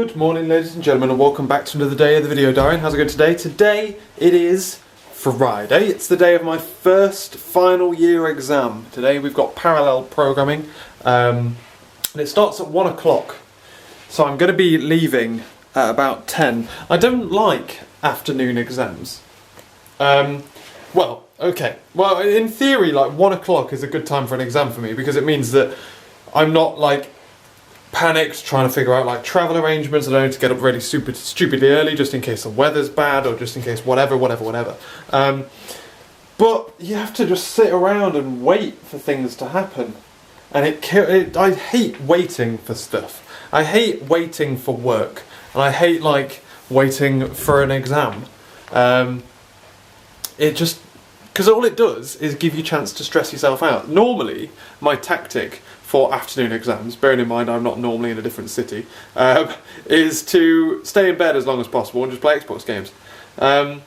Good morning, ladies and gentlemen, and welcome back to another day of the video diary. How's it going today? Today it is Friday. It's the day of my first final year exam. Today we've got parallel programming, and it starts at 1 o'clock. So I'm going to be leaving at about 10. I don't like afternoon exams. Well, in theory, like 1 o'clock is a good time for an exam for me because it means that I'm not like panicked trying to figure out like travel arrangements. I don't need to get up really stupidly early just in case the weather's bad or just in case whatever. But you have to just sit around and wait for things to happen, and I hate waiting for stuff. I hate waiting for work, and I hate like waiting for an exam. Because all it does is give you a chance to stress yourself out. Normally, my tactic for afternoon exams, bearing in mind I'm not normally in a different city, is to stay in bed as long as possible and just play Xbox games. But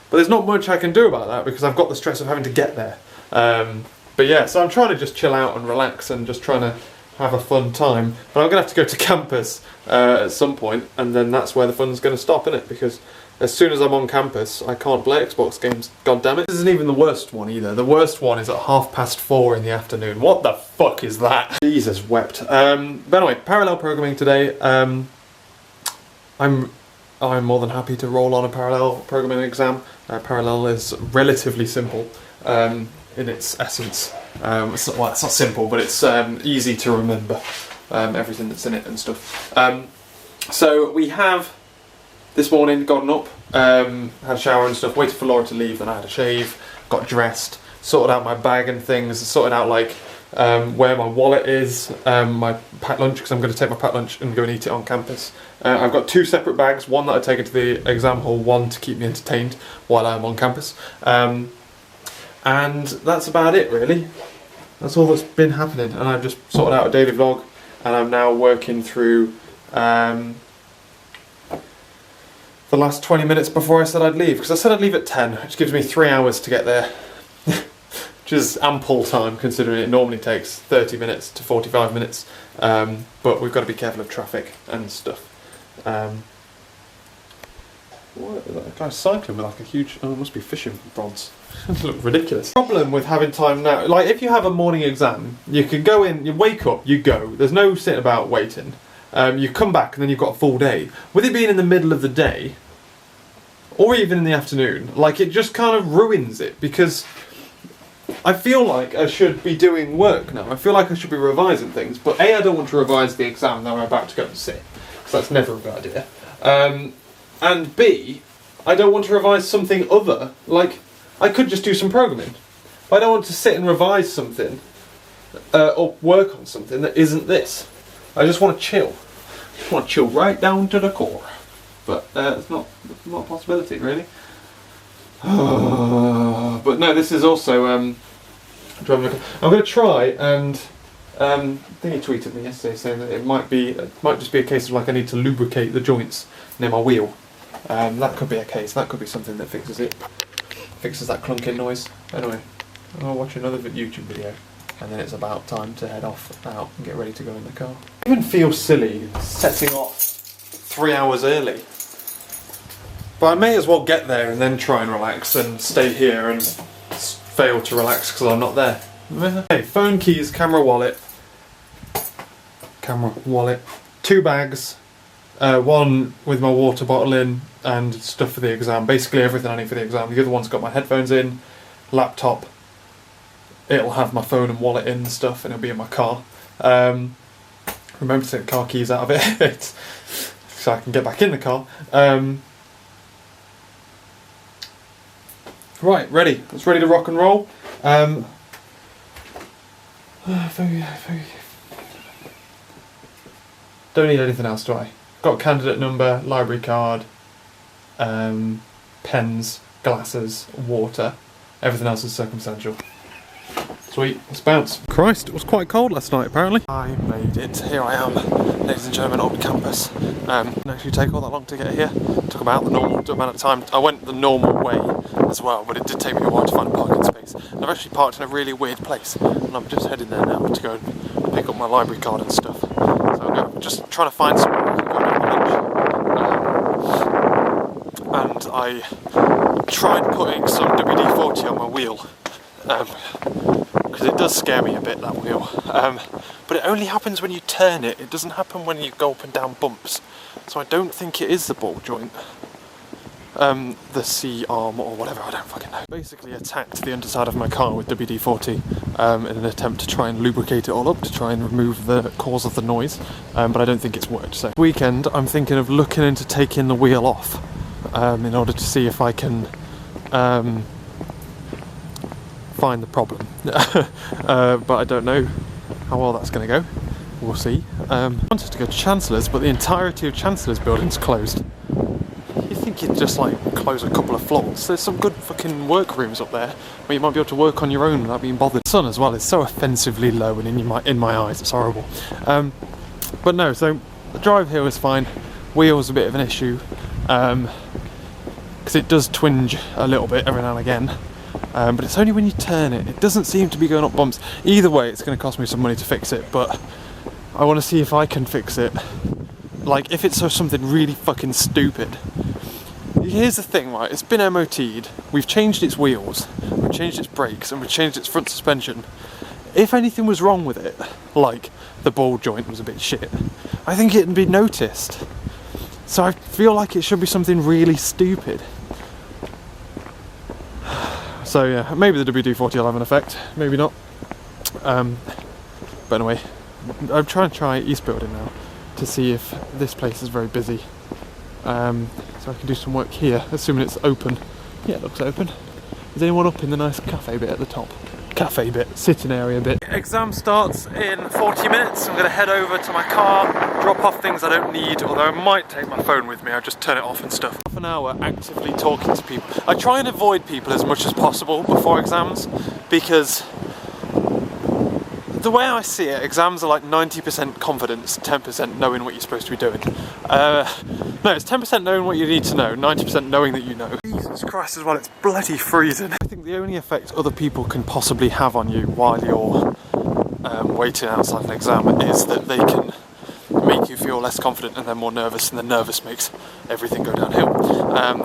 there's not much I can do about that because I've got the stress of having to get there. But yeah, so I'm trying to just chill out and relax and just trying to have a fun time. But I'm going to have to go to campus at some point, and then that's where the fun's going to stop, innit? Because as soon as I'm on campus, I can't play Xbox games, god damn it. This isn't even the worst one either. The worst one is at 4:30 in the afternoon. What the fuck is that? Jesus wept. But anyway, parallel programming today. I'm more than happy to roll on a parallel programming exam. Parallel is relatively simple in its essence. It's not simple, but it's easy to remember everything that's in it and stuff. So we have this morning gotten up, had a shower and stuff, waited for Laura to leave, then I had a shave, got dressed, sorted out my bag and things, sorted out like where my wallet is, my packed lunch, because I'm going to take my packed lunch and go and eat it on campus. I've got two separate bags, one that I take into the exam hall, one to keep me entertained while I'm on campus. And that's about it really. That's all that's been happening, and I've just sorted out a daily vlog, and I'm now working through the last 20 minutes before I said I'd leave, because I said I'd leave at 10, which gives me 3 hours to get there, which is ample time considering it normally takes 30 minutes to 45 minutes, but we've got to be careful of traffic and stuff. What, that guy's cycling with like a huge, oh, it must be fishing rods. It looks ridiculous. Problem with having time now, like if you have a morning exam, you can go in, you wake up, you go, there's no sitting about waiting. You come back and then you've got a full day. With it being in the middle of the day, or even in the afternoon, like it just kind of ruins it, because I feel like I should be doing work now. I feel like I should be revising things, but A, I don't want to revise the exam that I'm about to go and sit, because that's never a good idea. And B, I don't want to revise something other, like I could just do some programming, but I don't want to sit and revise something or work on something that isn't this. I just want to chill. I just want to chill right down to the core. But it's not a possibility, really. But no, this is also I'm going to try and I think he tweeted me yesterday saying that it might just be a case of like I need to lubricate the joints near my wheel. That could be a case. That could be something that fixes it. Fixes that clunking noise. Anyway, I'll watch another YouTube video, and then it's about time to head off out and get ready to go in the car. I even feel silly setting off 3 hours early. But I may as well get there and then try and relax and stay here and fail to relax because I'm not there. Okay, phone, keys, camera, wallet, 2 bags, one with my water bottle in and stuff for the exam, basically everything I need for the exam. The other one's got my headphones in, laptop, it'll have my phone and wallet in and stuff, and it'll be in my car. Remember to take the car keys out of it so I can get back in the car. Right, ready. It's ready to rock and roll. Don't need anything else, do I? Got candidate number, library card, pens, glasses, water. Everything else is circumstantial. Sweet, let's bounce. Christ, it was quite cold last night apparently. I made it. Here I am, ladies and gentlemen, on campus. Didn't actually take all that long to get here. It took about the normal amount of time. I went the normal way as well, but it did take me a while to find a parking space. And I've actually parked in a really weird place, and I'm just heading there now to go and pick up my library card and stuff. So I'm just trying to find somewhere I can go I tried putting some WD-40 on my wheel, because it does scare me a bit, that wheel, but it only happens when you turn it. It doesn't happen when you go up and down bumps, so I don't think it is the ball joint, the C-arm or whatever, I don't fucking know. Basically attacked the underside of my car with WD-40 in an attempt to try and lubricate it all up, to try and remove the cause of the noise, but I don't think it's worked. So weekend I'm thinking of looking into taking the wheel off in order to see if I can find the problem. But I don't know how well that's going to go. We'll see. I wanted to go to Chancellor's, but the entirety of Chancellor's building's closed. You think you'd just like close a couple of floors. There's some good fucking workrooms up there where you might be able to work on your own without being bothered. The sun as well is so offensively low and in my eyes, it's horrible. But no, so the drive here was fine. Wheel's a bit of an issue because it does twinge a little bit every now and again. But it's only when you turn it. It doesn't seem to be going up bumps. Either way, it's going to cost me some money to fix it, but I want to see if I can fix it. Like, if it's something really fucking stupid. Here's the thing, right, it's been MOT'd, we've changed its wheels, we've changed its brakes, and we've changed its front suspension. If anything was wrong with it, like the ball joint was a bit shit, I think it'd be noticed. So I feel like it should be something really stupid. So yeah, maybe the WD-40 will have an effect, maybe not. But anyway, I'm trying to try East Building now to see if this place is very busy. So I can do some work here, assuming it's open. Yeah, it looks open. Is anyone up in the nice cafe bit at the top? Cafe bit, sitting area bit. Exam starts in 40 minutes. I'm going to head over to my car, drop off things I don't need, although I might take my phone with me. I'll just turn it off and stuff. Half an hour actively talking to people. I try and avoid people as much as possible before exams, because the way I see it, exams are like 90% confidence, 10% knowing what you're supposed to be doing. No, it's 10% knowing what you need to know, 90% knowing that you know. Jesus Christ as well, it's bloody freezing. I think the only effect other people can possibly have on you while you're waiting outside an exam is that they can make you feel less confident and then more nervous, and the nervous makes everything go downhill.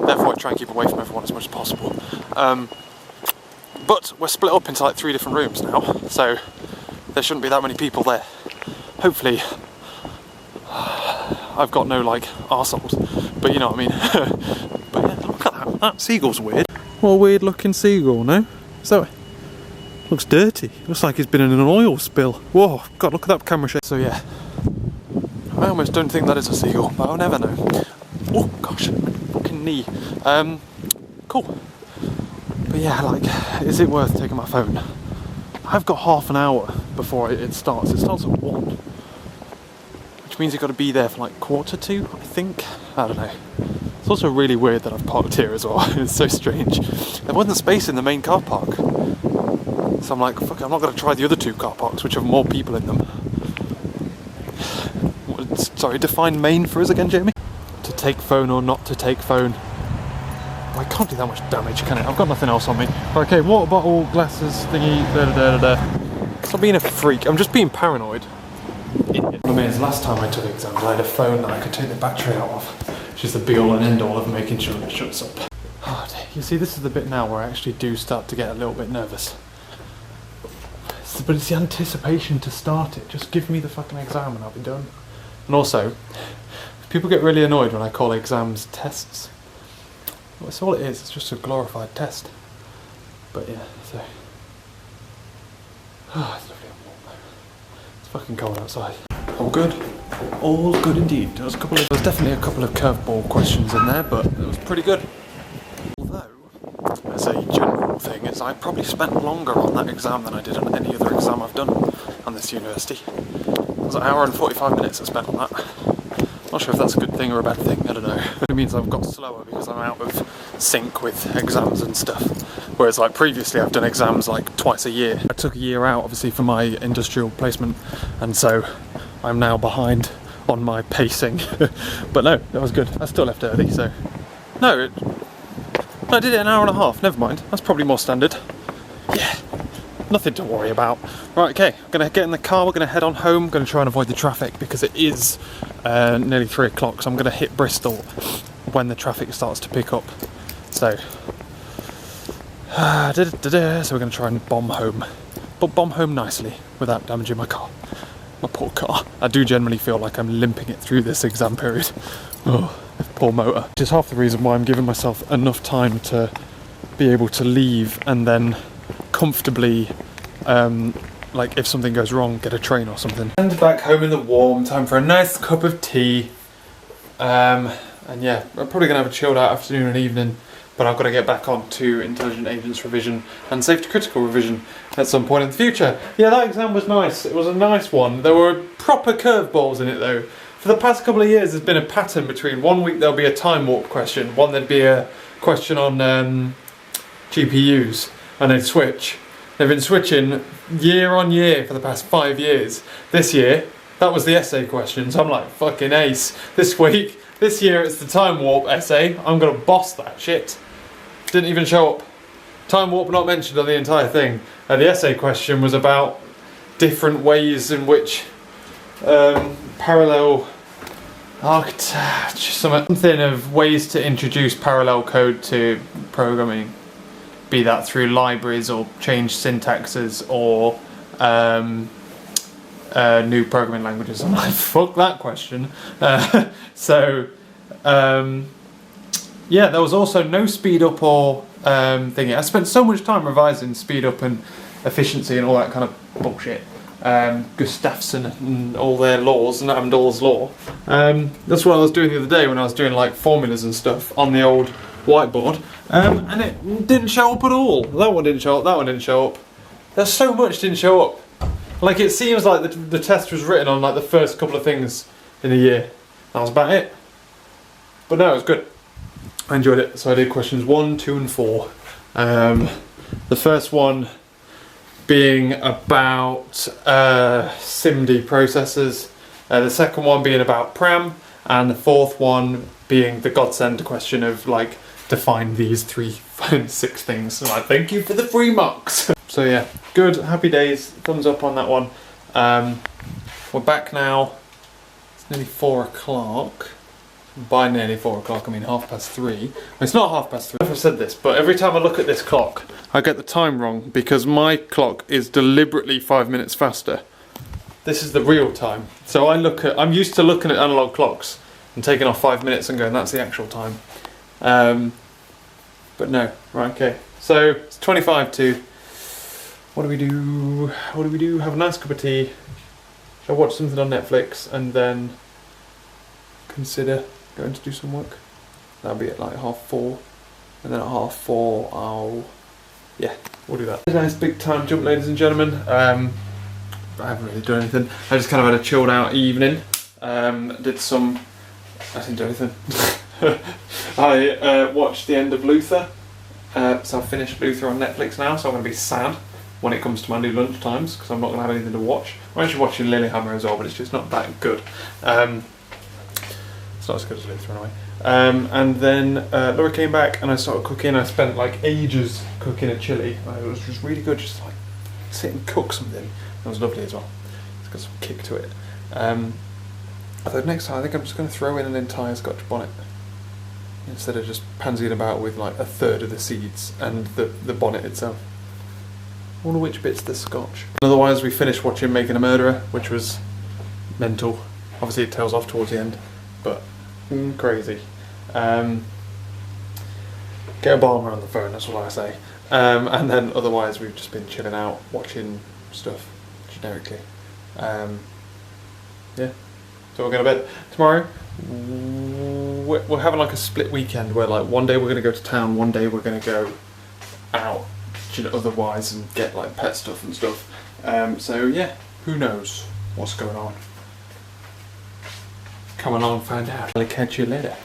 Therefore I try and keep away from everyone as much as possible. But we're split up into like 3 different rooms now, so there shouldn't be that many people there. Hopefully I've got no like arseholes, but you know what I mean. But yeah, look at that. That seagull's weird. What a weird looking seagull, no? So looks dirty. Looks like it's been in an oil spill. Whoa, God, look at that camera shake. So yeah, I almost don't think that is a seagull, but I'll never know. Oh gosh, fucking knee. Cool. But yeah, like, is it worth taking my phone? I've got half an hour before it starts. It starts at 1. Which means you've got to be there for like 1:45, I think. I don't know. It's also really weird that I've parked here as well. It's so strange. There wasn't space in the main car park. So I'm like, fuck it, I'm not going to try the other 2 car parks, which have more people in them. Sorry, define main for us again, Jamie? To take phone or not to take phone. Oh, I can't do that much damage, can it? I've got nothing else on me. Okay, water bottle, glasses, thingy, Stop being a freak, I'm just being paranoid. Idiot. I mean, last time I took exams, I had a phone that I could take the battery out of, which is the be all and end all of making sure it shuts up. Oh, you see, this is the bit now where I actually do start to get a little bit nervous. But it's the anticipation to start it. Just give me the fucking exam and I'll be done. And also, people get really annoyed when I call exams tests. Well, that's all it is, it's just a glorified test. But yeah, so... Oh, it's lovely and warm though. It's fucking cold outside. All good. All good indeed. There was definitely a couple of curveball questions in there, but it was pretty good. Although, as a general thing, is I probably spent longer on that exam than I did on any other exam I've done on this university. It was an hour and 45 minutes I spent on that. Not sure if that's a good thing or a bad thing, I don't know. It means I've got slower because I'm out of sync with exams and stuff. Whereas like previously I've done exams like twice a year. I took a year out obviously for my industrial placement, and so I'm now behind on my pacing. But no, that was good. I still left early, so... No, I did it an hour and a half, never mind. That's probably more standard. Yeah, nothing to worry about. Right, okay, I'm going to get in the car, we're going to head on home. I'm going to try and avoid the traffic because it is nearly 3 o'clock, so I'm going to hit Bristol when the traffic starts to pick up. So, so we're going to try and bomb home. But bomb home nicely, without damaging my car. My poor car. I do generally feel like I'm limping it through this exam period. Oh, poor motor. Which is half the reason why I'm giving myself enough time to be able to leave and then comfortably, like if something goes wrong, get a train or something. And back home in the warm, time for a nice cup of tea. And yeah, I'm probably going to have a chilled out afternoon and evening, but I've got to get back on to Intelligent Agents revision and Safety Critical revision at some point in the future. Yeah, that exam was nice. It was a nice one. There were proper curveballs in it though. For the past couple of years there's been a pattern between one week there'll be a time warp question, one there'd be a question on GPUs, and they'd switch. They've been switching year on year for the past 5 years. This year, that was the essay question, so I'm like, fucking ace. This year it's the time warp essay. I'm gonna boss that shit. Didn't even show up. Time warp not mentioned on the entire thing. The essay question was about different ways in which parallel architecture, something of ways to introduce parallel code to programming. Be that through libraries or change syntaxes or new programming languages. I'm like, fuck that question. Yeah, there was also no speed up or thingy. I spent so much time revising speed up and efficiency and all that kind of bullshit. Gustafsson and all their laws and Amdahl's law. That's what I was doing the other day when I was doing like formulas and stuff on the old whiteboard, and it didn't show up at all. That one didn't show up, that one didn't show up. There's so much didn't show up. Like it seems like the test was written on like the first couple of things in the year. That was about it. But no, it was good. I enjoyed it. So I did questions 1, 2 and 4. The first one being about SIMD processors, the second one being about PRAM, and the fourth one being the godsend question of like, define these 3, 5, 6 things. So like, thank you for the free marks. So yeah, good, happy days, thumbs up on that one. We're back now, it's nearly 4 o'clock. By nearly 4 o'clock, I mean 3:30. It's not 3:30. I don't know if I've said this, but every time I look at this clock, I get the time wrong because my clock is deliberately 5 minutes faster. This is the real time. So I'm used to looking at analog clocks and taking off 5 minutes and going, that's the actual time. But no, right, okay. So it's 25 to, what do we do? What do we do? Have a nice cup of tea. Shall I watch something on Netflix and then consider going to do some work? That'll be at like 4:30, and then at 4:30 yeah, we'll do that. A nice big time jump, ladies and gentlemen. I haven't really done anything. I just kind of had a chilled out evening. I didn't do anything. I watched the end of Luther. So I've finished Luther on Netflix now, so I'm going to be sad when it comes to my new lunch times because I'm not going to have anything to watch. I'm actually watching Lilyhammer as well, but it's just not that good. It's not as good as Luther anyway. And then Laura came back and I started cooking. I spent like ages cooking a chili. It was just really good, just like sit and cook something. It was lovely as well. It's got some kick to it. I thought next time I think I'm just going to throw in an entire Scotch bonnet instead of just pansying about with like a third of the seeds and the bonnet itself. I wonder which bit's the Scotch. Otherwise we finished watching Making a Murderer, which was mental. Obviously it tails off towards the end, but crazy. Get Obama on the phone, that's what I say. And then otherwise we've just been chilling out, watching stuff generically. Yeah, so we're going to bed. Tomorrow we're having like a split weekend where like one day we're going to go to town, one day we're going to go out otherwise and get like pet stuff and stuff. So yeah, who knows what's going on. Come along and find out. I'll catch you later.